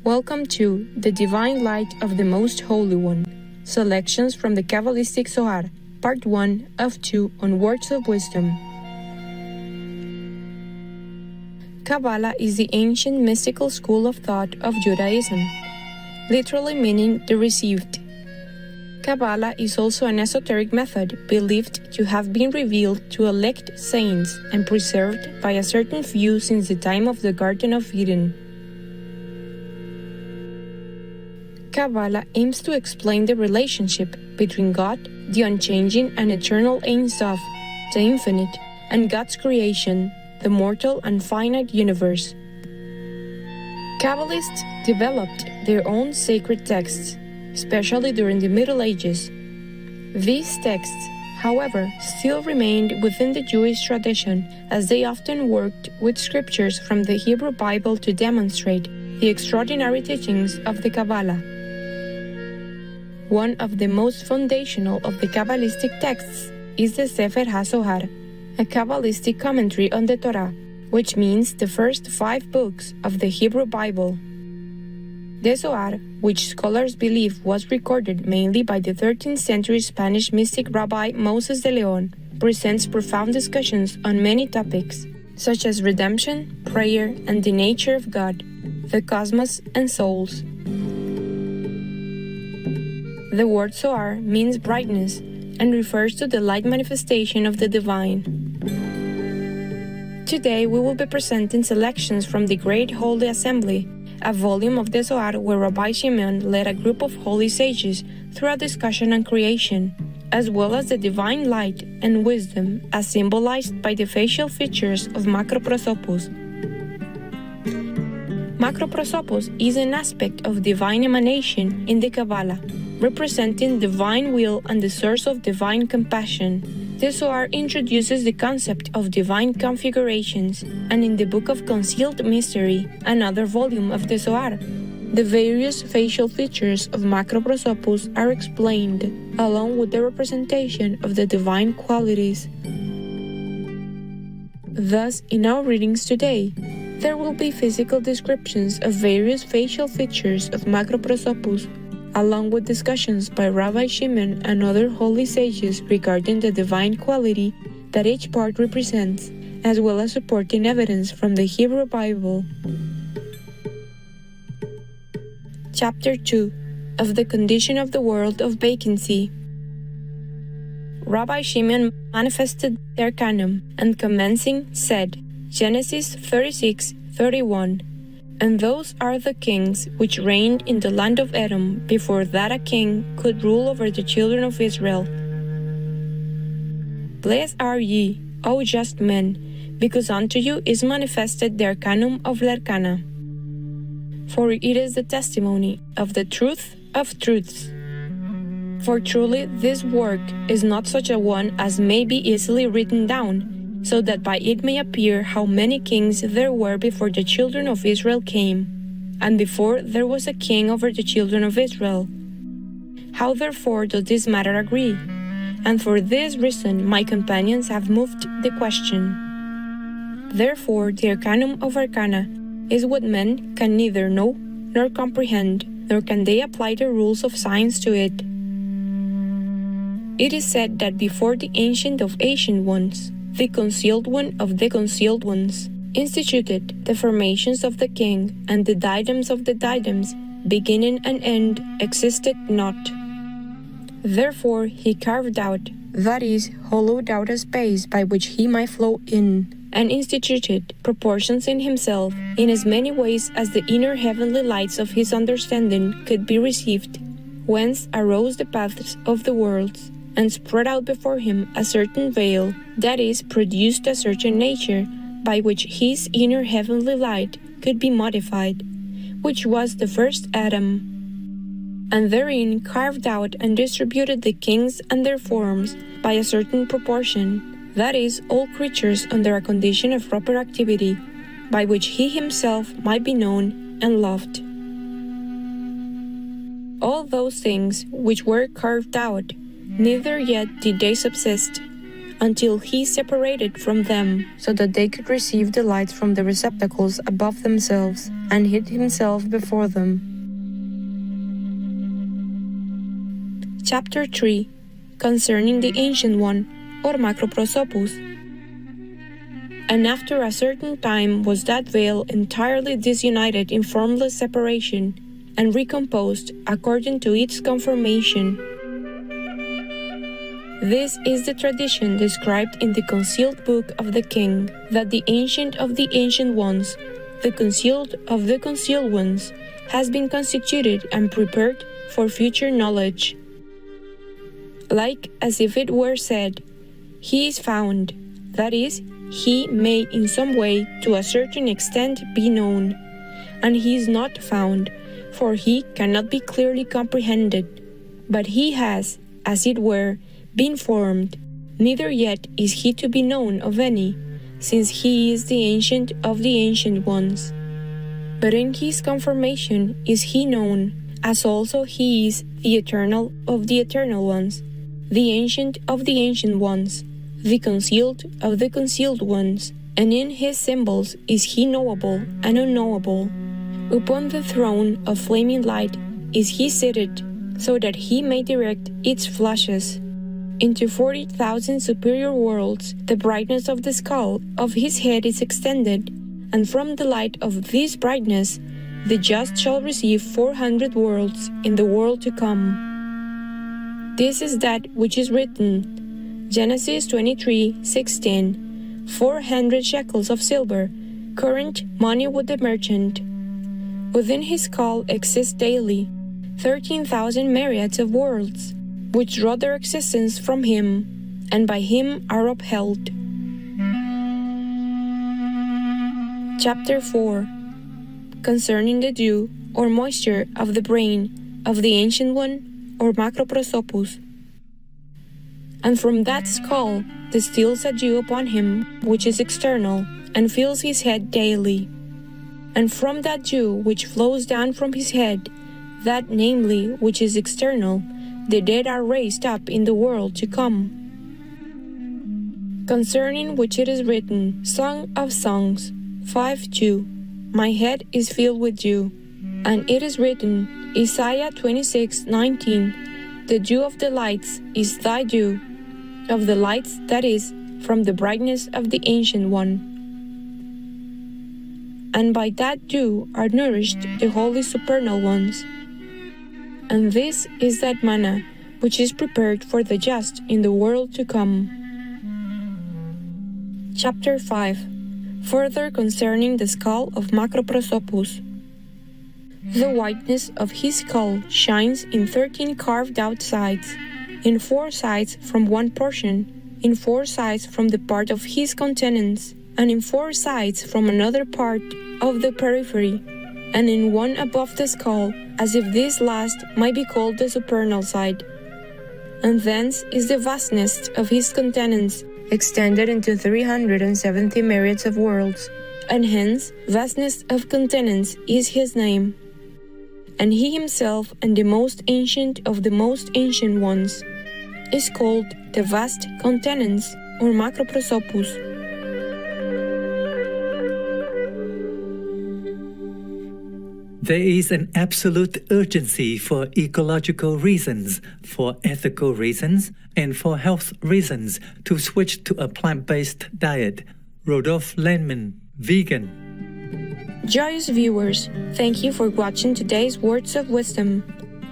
Welcome to The Divine Light of the Most Holy One. Selections from the Kabbalistic Zohar, Part 1 of 2 on Words of Wisdom. Kabbalah is the ancient mystical school of thought of Judaism, literally meaning the received. Kabbalah is also an esoteric method believed to have been revealed to elect saints and preserved by a certain few since the time of the Garden of Eden. Kabbalah aims to explain the relationship between God, the unchanging and eternal Ein Sof, the infinite, and God's creation, the mortal and finite universe. Kabbalists developed their own sacred texts, especially during the Middle Ages. These texts, however, still remained within the Jewish tradition, as they often worked with scriptures from the Hebrew Bible to demonstrate the extraordinary teachings of the Kabbalah. One of the most foundational of the Kabbalistic texts is the Sefer HaZohar, a Kabbalistic commentary on the Torah, which means the first 5 books of the Hebrew Bible. The Zohar, which scholars believe was recorded mainly by the 13th century Spanish mystic Rabbi Moses de Leon, presents profound discussions on many topics, such as redemption, prayer, and the nature of God, the cosmos, and souls. The word Zohar means brightness and refers to the light manifestation of the divine. Today we will be presenting selections from the Great Holy Assembly, a volume of the Zohar where Rabbi Shimon led a group of holy sages through a discussion on creation, as well as the divine light and wisdom as symbolized by the facial features of Macroprosopos. Macroprosopos is an aspect of divine emanation in the Kabbalah, representing divine will and the source of divine compassion. The Zohar introduces the concept of divine configurations, and in the Book of Concealed Mystery, another volume of the Zohar, the various facial features of Macroprosopos are explained, along with the representation of the divine qualities. Thus, in our readings today, there will be physical descriptions of various facial features of Macroprosopos, along with discussions by Rabbi Shimon and other holy sages regarding the divine quality that each part represents, as well as supporting evidence from the Hebrew Bible. Chapter 2 of the Condition of the World of Vacancy. Rabbi Shimon manifested their canon, and commencing said, Genesis 36:31, and those are the kings which reigned in the land of Edom before that a king could rule over the children of Israel. Blessed are ye, O just men, because unto you is manifested the arcanum of the arcana. For it is the testimony of the truth of truths. For truly this work is not such a one as may be easily written down, so that by it may appear how many kings there were before the children of Israel came, and before there was a king over the children of Israel. How therefore does this matter agree? And for this reason my companions have moved the question. Therefore the arcanum of arcana is what men can neither know nor comprehend, nor can they apply the rules of science to it. It is said that before the Ancient of Ancient Ones, the Concealed One of the Concealed Ones, instituted the formations of the king, and the diadems of the diadems, beginning and end, existed not. Therefore he carved out, that is, hollowed out a space by which he might flow in, and instituted proportions in himself, in as many ways as the inner heavenly lights of his understanding could be received, whence arose the paths of the worlds, and spread out before him a certain veil, that is, produced a certain nature, by which his inner heavenly light could be modified, which was the first Adam, and therein carved out and distributed the kings and their forms by a certain proportion, that is, all creatures under a condition of proper activity, by which he himself might be known and loved. All those things which were carved out, neither yet did they subsist, until he separated from them, so that they could receive the lights from the receptacles above themselves, and hid himself before them. Chapter 3. Concerning the Ancient One, or Macroprosopus. And after a certain time was that veil entirely disunited in formless separation, and recomposed according to its conformation. This is the tradition described in the concealed book of the king, that the Ancient of the Ancient Ones, the Concealed of the Concealed Ones, has been constituted and prepared for future knowledge. Like as if it were said, he is found, that is, he may in some way to a certain extent be known, and he is not found, for he cannot be clearly comprehended, but he has, as it were, been formed, neither yet is he to be known of any, since he is the Ancient of the Ancient Ones. But in his conformation is he known, as also he is the Eternal of the Eternal Ones, the Ancient of the Ancient Ones, the Concealed of the Concealed Ones, and in his symbols is he knowable and unknowable. Upon the throne of flaming light is he seated, so that he may direct its flashes. Into 40,000 superior worlds the brightness of the skull of his head is extended, and from the light of this brightness the just shall receive 400 worlds in the world to come. This is that which is written, Genesis 23:16, 400 shekels of silver, current money with the merchant. Within his skull exist daily 13,000 myriads of worlds, which draw their existence from him, and by him are upheld. Chapter 4. Concerning the dew, or moisture of the brain, of the Ancient One, or Macroprosopus. And from that skull distills a dew upon him, which is external, and fills his head daily. And from that dew which flows down from his head, that namely which is external, the dead are raised up in the world to come. Concerning which it is written, Song of Songs 5:2, My head is filled with dew. And it is written, Isaiah 26:19, The dew of the lights is thy dew, of the lights, that is, from the brightness of the Ancient One. And by that dew are nourished the holy supernal ones. And this is that manna which is prepared for the just in the world to come. Chapter 5. Further concerning the skull of Macroprosopus. The whiteness of his skull shines in 13 carved out sides, in 4 sides from one portion, in 4 sides from the part of his countenance, and in 4 sides from another part of the periphery, and in one above the skull, as if this last might be called the supernal side. And thence is the vastness of his countenance extended into 370 myriads of worlds, and hence vastness of countenance is his name. And he himself, and the most ancient of the most ancient ones, is called the vast countenance, or Macroprosopus. There is an absolute urgency for ecological reasons, for ethical reasons, and for health reasons to switch to a plant-based diet. Rodolphe Lenman, vegan. Joyous viewers, thank you for watching today's Words of Wisdom.